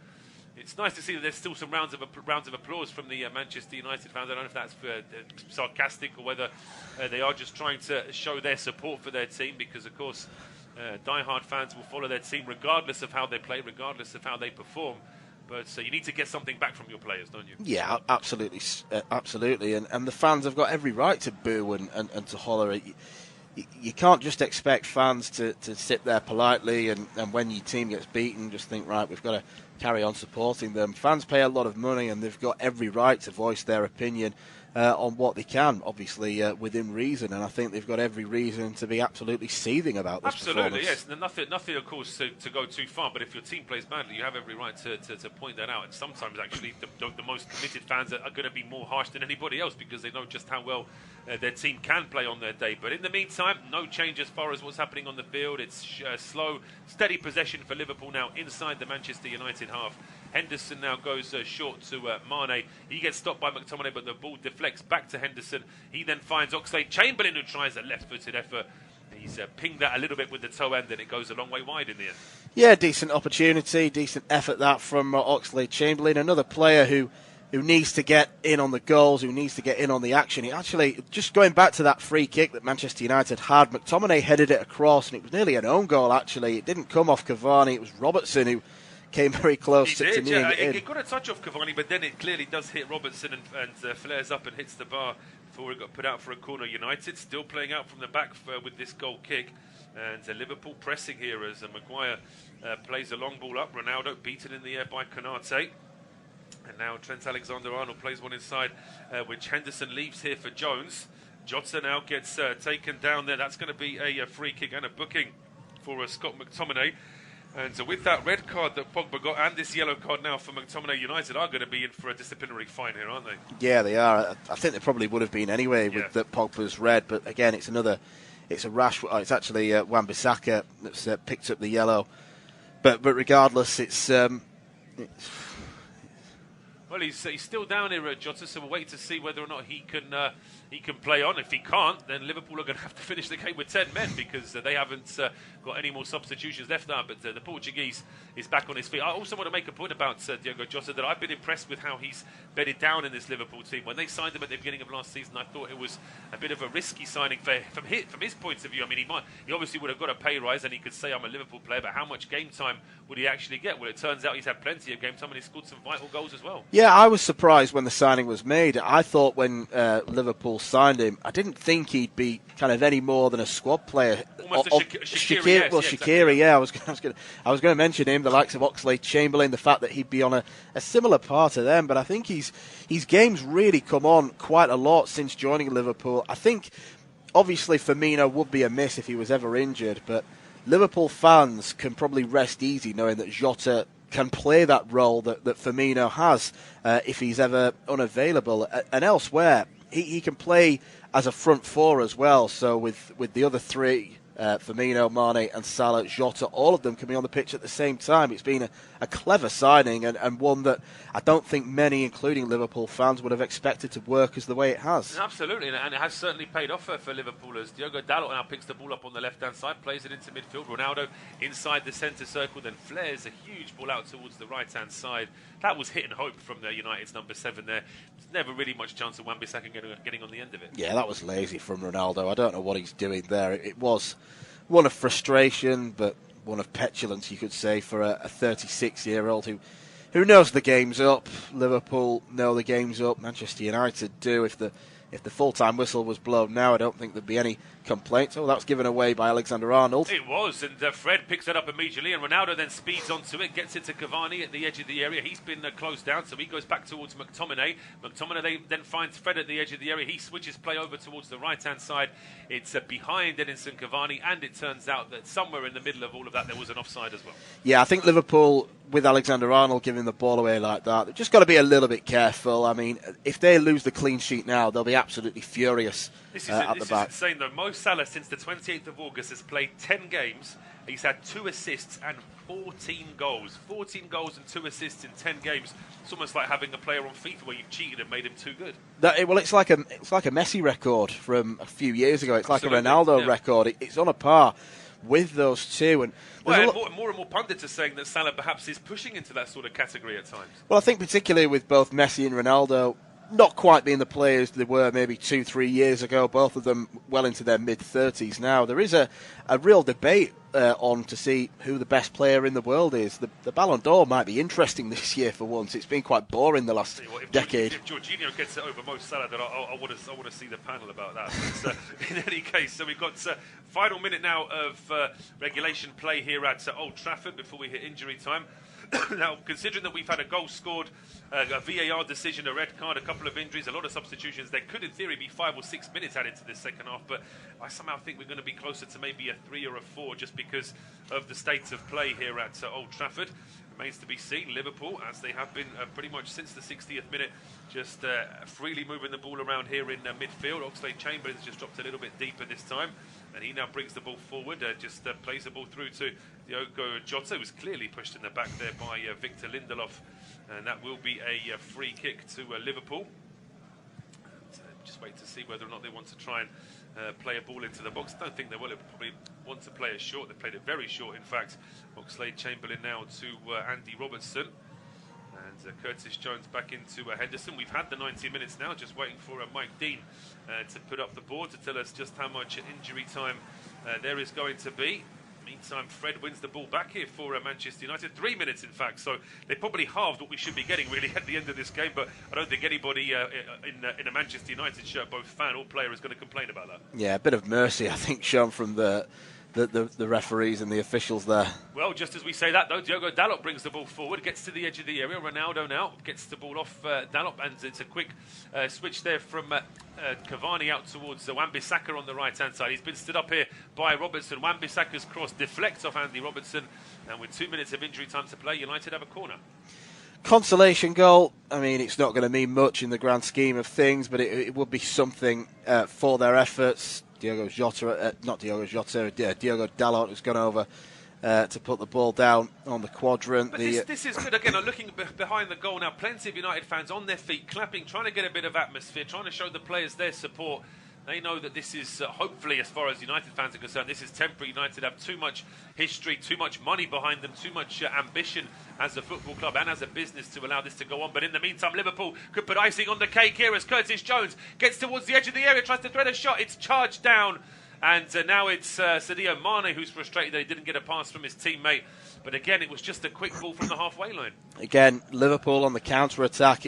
It's nice to see that there's still some rounds of applause from the Manchester United fans. I don't know if that's sarcastic or whether they are just trying to show their support for their team, because, of course, die-hard fans will follow their team regardless of how they play, regardless of how they perform. But you need to get something back from your players, don't you? Yeah, absolutely, absolutely. And the fans have got every right to boo and to holler. You can't just expect fans to sit there politely and when your team gets beaten, just think, right, we've got to carry on supporting them. Fans pay a lot of money, and they've got every right to voice their opinion on what they can, obviously within reason, and I think they've got every reason to be absolutely seething about this Absolutely, performance. yes. Nothing, of course, to go too far, but if your team plays badly, you have every right to point that out. And sometimes, actually, the most committed fans are going to be more harsh than anybody else, because they know just how well their team can play on their day. But in the meantime, no change as far as what's happening on the field. It's slow, steady possession for Liverpool now inside the Manchester United half. Henderson now goes short to Mane. He gets stopped by McTominay, but the ball deflects back to Henderson. He then finds Oxlade-Chamberlain, who tries a left-footed effort. He's pinged that a little bit with the toe end, and it goes a long way wide in the end. Yeah, decent opportunity, decent effort that from Oxlade-Chamberlain. Another player who needs to get in on the goals, who needs to get in on the action. He actually, just going back to that free kick that Manchester United had, McTominay headed it across, and it was nearly an own goal, actually. It didn't come off Cavani. It was Robertson who came very close to kneeing it in. It got a touch off Cavani, but then it clearly does hit Robertson and flares up and hits the bar before it got put out for a corner. United still playing out from the back with this goal kick. And Liverpool pressing here as Maguire plays a long ball up. Ronaldo beaten in the air by Konate. And now Trent Alexander-Arnold plays one inside, which Henderson leaves here for Jones. Jota now gets taken down there. That's going to be a free kick and a booking for Scott McTominay. And with that red card that Pogba got and this yellow card now for McTominay, United are going to be in for a disciplinary fine here, aren't they? Yeah, they are. I think they probably would have been anyway with the Pogba's red. But again, it's a rash. It's actually Wan-Bissaka that's picked up the yellow. But regardless, it's well, he's still down here at Jota, so we'll wait to see whether or not he can play on. If he can't, then Liverpool are going to have to finish the game with 10 men because they haven't got any more substitutions left now. But the Portuguese is back on his feet. I also want to make a point about Diogo Jota, that I've been impressed with how he's bedded down in this Liverpool team. When they signed him at the beginning of last season, I thought it was a bit of a risky signing from his point of view. I mean, he obviously would have got a pay rise and he could say, I'm a Liverpool player, but how much game time would he actually get? Well, it turns out he's had plenty of game time and he's scored some vital goals as well. Yeah, I was surprised when the signing was made. I thought when Liverpool signed him, I didn't think he'd be kind of any more than a squad player. Almost Shaqiri. Shaqiri, yeah. I was going to mention him, the likes of Oxlade-Chamberlain, the fact that he'd be on a similar par to them. But I think his game's really come on quite a lot since joining Liverpool. I think, obviously, Firmino would be a miss if he was ever injured, but Liverpool fans can probably rest easy knowing that Jota can play that role that Firmino has if he's ever unavailable. And elsewhere, he can play as a front four as well. So with the other three, Firmino, Mane and Salah, Jota, all of them can be on the pitch at the same time. It's been a clever signing and one that I don't think many, including Liverpool fans, would have expected to work as the way it has. Absolutely, and it has certainly paid off for Liverpool as Diogo Dalot now picks the ball up on the left-hand side, plays it into midfield. Ronaldo inside the centre circle, then flares a huge ball out towards the right-hand side. That was hit and hope from the United's number 7 there. There's never really much chance of Wan-Bissaka getting on the end of it. Yeah, that was lazy from Ronaldo. I don't know what he's doing there. It was one of frustration, but one of petulance, you could say, for a 36-year-old who knows the game's up. Liverpool know the game's up. Manchester United do. If the full-time whistle was blown now, I don't think there'd be any complaints. Oh, that was given away by Alexander-Arnold. It was, and Fred picks that up immediately, and Ronaldo then speeds onto it, gets it to Cavani at the edge of the area. He's been closed down, so he goes back towards McTominay. McTominay then finds Fred at the edge of the area. He switches play over towards the right-hand side. It's behind Edinson Cavani, and it turns out that somewhere in the middle of all of that, there was an offside as well. Yeah, I think Liverpool, with Alexander-Arnold giving the ball away like that, they've just got to be a little bit careful. I mean, if they lose the clean sheet now, they'll be absolutely furious at the back. This is insane, though. Mo Salah, since the 28th of August, has played 10 games. He's had 2 assists and 14 goals. 14 goals and 2 assists in 10 games. It's almost like having a player on FIFA where you've cheated and made him too good. It's like a Messi record from a few years ago. It's like a Ronaldo record. It's on a par with those two. And more and more pundits are saying that Salah perhaps is pushing into that sort of category at times. Well, I think particularly with both Messi and Ronaldo, not quite being the players they were maybe 2-3 years ago, both of them well into their mid-30s now. There is a real debate on to see who the best player in the world is. The Ballon d'Or might be interesting this year for once. It's been quite boring the last decade. If Jorginho gets it over Mo Salah, then I want to see the panel about that. But, in any case, so we've got final minute now of regulation play here at Old Trafford before we hit injury time. Now, considering that we've had a goal scored, a VAR decision, a red card, a couple of injuries, a lot of substitutions, there could in theory be 5 or 6 minutes added to this second half, but I somehow think we're going to be closer to maybe a 3 or a 4 just because of the state of play here at Old Trafford. Remains to be seen. Liverpool, as they have been pretty much since the 60th minute, just freely moving the ball around here in midfield. Oxlade-Chamberlain's just dropped a little bit deeper this time, and he now brings the ball forward, plays the ball through to Diogo Jota, who was clearly pushed in the back there by Victor Lindelof. and that will be a free kick to Liverpool. Just wait to see whether or not they want to try and play a ball into the box. Don't think they will. They'll probably want to play it short. They played it very short, in fact. Oxlade-Chamberlain now to Andy Robertson. And Curtis Jones back into Henderson. We've had the 90 minutes now, just waiting for Mike Dean to put up the board to tell us just how much injury time there is going to be. Meantime, Fred wins the ball back here for Manchester United. 3 minutes, in fact. So they probably halved what we should be getting, really, at the end of this game. But I don't think anybody in a Manchester United shirt, both fan or player, is going to complain about that. Yeah, a bit of mercy, I think, shown from the referees and the officials there. Well, just as we say that, though, Diogo Dalot brings the ball forward, gets to the edge of the area. Ronaldo now gets the ball off Dalot, and it's a quick switch there from Cavani out towards Wan-Bissaka on the right-hand side. He's been stood up here by Robertson. Wan-Bissaka's cross deflects off Andy Robertson, and with 2 minutes of injury time to play, United have a corner. Consolation goal. I memean, it's not going to mean much in the grand scheme of things, but it would be something for their efforts. Diogo Dalot has gone over to put the ball down on the quadrant. But this is good. Again, looking behind the goal now, plenty of United fans on their feet, clapping, trying to get a bit of atmosphere, trying to show the players their support. They know that this is, hopefully, as far as United fans are concerned, this is temporary. United have too much history, too much money behind them, too much ambition as a football club and as a business to allow this to go on. But in the meantime, Liverpool could put icing on the cake here as Curtis Jones gets towards the edge of the area, tries to thread a shot. It's charged down. And now it's Sadio Mane who's frustrated that he didn't get a pass from his teammate. But again, it was just a quick ball from the halfway line. Again, Liverpool on the counter-attack.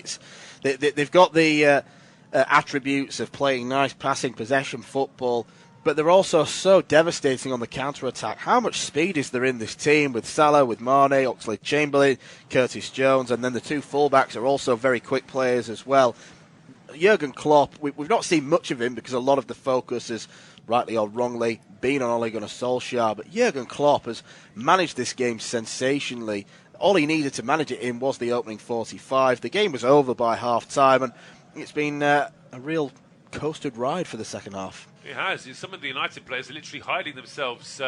They've got the attributes of playing nice passing possession football, but they're also so devastating on the counter-attack. How much speed is there in this team with Salah, with Mane, Oxlade-Chamberlain, Curtis Jones, and then the two fullbacks are also very quick players as well. Jurgen Klopp, we've not seen much of him because a lot of the focus is, rightly or wrongly, been on Ole Gunnar Solskjaer, but Jurgen Klopp has managed this game sensationally. All he needed to manage it in was the opening 45. The game was over by half-time, and it's been a real coasted ride for the second half. It has. Some of the United players are literally hiding themselves.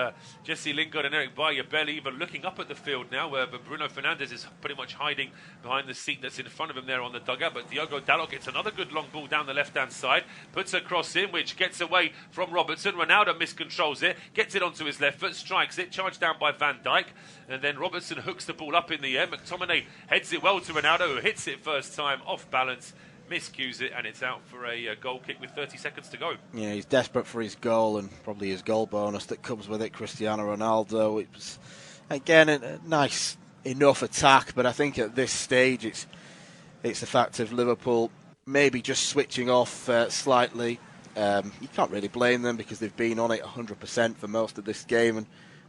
Jesse Lingard and Eric Bailly barely even looking up at the field now, but Bruno Fernandes is pretty much hiding behind the seat that's in front of him there on the dugout. But Diogo Dalot gets another good long ball down the left-hand side, puts a cross in, which gets away from Robertson. Ronaldo miscontrols it, gets it onto his left foot, strikes it, charged down by Van Dijk, and then Robertson hooks the ball up in the air. McTominay heads it well to Ronaldo, who hits it first time off balance, miscues it, and it's out for a goal kick with 30 seconds to go. Yeah, he's desperate for his goal and probably his goal bonus that comes with it, Cristiano Ronaldo. It was, again, a nice enough attack, but I think at this stage it's the fact of Liverpool maybe just switching off slightly. You can't really blame them because they've been on it 100% for most of this game, and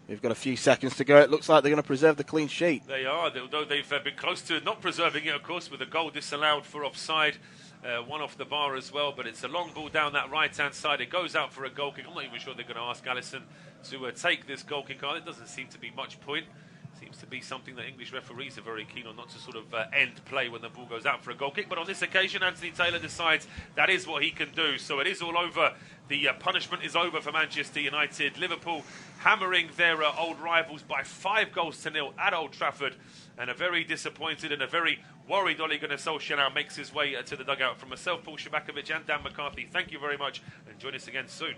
we've got a few seconds to go. It looks like they're going to preserve the clean sheet. They are, although they've been close to not preserving it, of course, with a goal disallowed for offside. One off the bar as well, but it's a long ball down that right-hand side. It goes out for a goal kick. I'm not even sure they're going to ask Alisson to take this goal kick on. It doesn't seem to be much point. Seems to be something that English referees are very keen on, not to sort of end play when the ball goes out for a goal kick. But on this occasion, Anthony Taylor decides that is what he can do. So it is all over. The punishment is over for Manchester United. Liverpool hammering their old rivals by 5-0 at Old Trafford. And a very disappointed and a very worried Ole Gunnar Solskjaer now makes his way to the dugout. From myself, Paul Szczerbakowicz, and Dan McCarthy, thank you very much, and join us again soon.